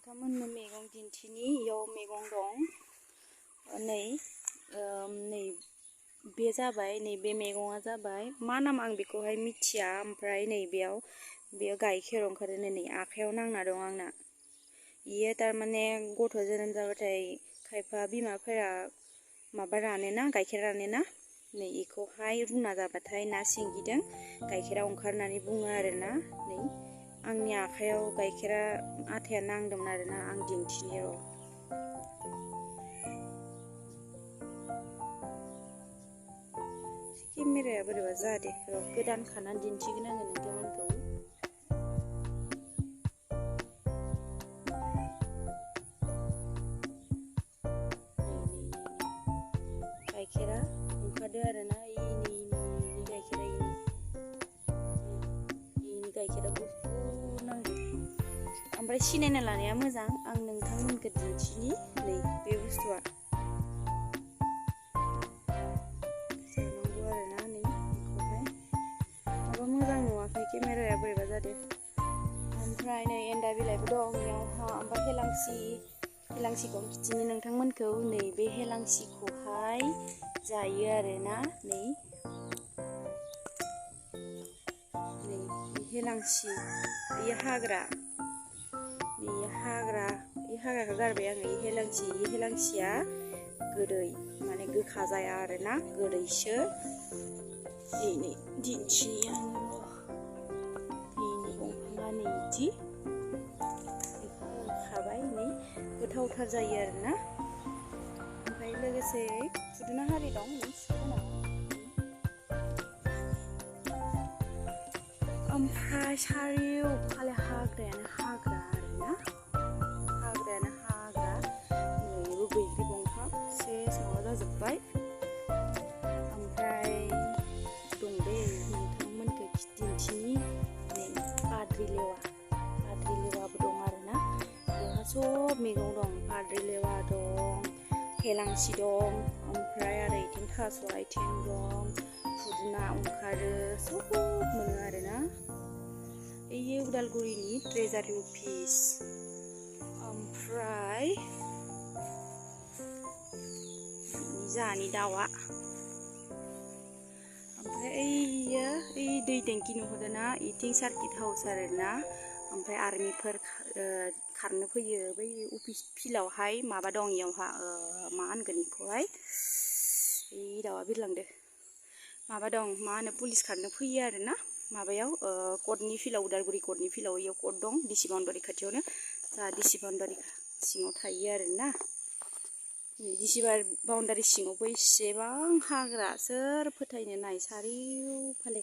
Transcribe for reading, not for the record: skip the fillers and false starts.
नोंथांमोननो मैगं दिन्थिनि इयाव मैगं दं नै बे जाबाय नैबे मैगङा जाबाय मा नाम आं बेखौहाय मिथिया ओमफ्राय नै बेयाव गाइखेर ओंखारो नै आखायाव नांना दं आंना इयो तारमाने गथ' जोनोम जाबाथाय खायफा बिमाफोरा माबा रानोना गाइखेर रानोना नै इखौहाय रुना जाबाथाय ना सिंगिदों गाइखेरा ओंखारनानै बुङो आरोना नै आंनि आखायाव गाइखेरा आथाया नांदोंमोन आरोना आं दिन्थिनि र' केमेराया बोरैबा जादे र' गोदान खानानै दिन्थिगोन आङो नोंथांमोनखौ गाइखेरा ओंखारदो आरोना इनि गाइखेरा इनि गाइखेरा गुफुर नांगौ ओमफ्राय सिनायना लानाया मोजां आं नोंथांमोनखौ दिन्थिनि नै बे बुस्थुआ जानांगौ आरोना नै बेखौहाय माबा मोजां नुवाखै केमेराया बोरैबा जादों ओमफ्राय नै एन्दा बिलाइबो दं बेयावहा ओमफ्राय हेलांसिखौ खिथिनि नोंथांमोनखौ नै बे हेलांसिखौहाय जायो आरोना नै हेलांसि बेयो हाग्राखौ गारबाय आङो हेलांसिया गोदै माने गोखा जाया आरोना गोदैसो नै दिन्थिनि आङो बेनि दंफाङा नै इदि खाबाय नै गोथावथार जायो आरोना ओमफ्राय लोगोसे खुदुना हारि दं ओमफ्राय चारिय'फाले हाग्रायानो हाग्रा आरोना नैबो बैग्रि दंफां सेस माबा जाजोब्बाय ओमफ्राय दं दे नोंथांमोनखौ दिन्थिनि नै पाद्रिलेवाबो दं आरोना बेवहा सब मैगं दं पाद्रिलेवा दं हेलांसि दं ओमफ्राय आरो इथिं थास' आथिं दं खुदुना ओंखारो सब मोनो आरोना इयो उदालगुरिनि ट्रेजारि अफिस ओमफ्राय जाहानि दाउआ ओमफ्राय ओइ दै टेंकि नुहुरदोंना इथिं सार्किट हाउस आरोना ओमफ्राय आर्मिफोर खारनो फैयो बै अफिस फिल्डआवहाय माबा दं इयावहा मा होनगोन बेखौहाय ओइ दाउआ बिरलांदो माबा दं मा होनो पुलिस खारनो फैयो आरोना माबायाव कर्टनि फिल्डआव उदालगुरि कर्टनि फिल्डआव इयाव कर्ट दं डिसि बाउण्डारि खाथियावनो जा डिसि बाउण्डारि सिङाव थायो आरोना डिसि बाउण्डारि सिङावबो इसेबां हाग्रा सोर फोथायनो नाय चारिय'फाले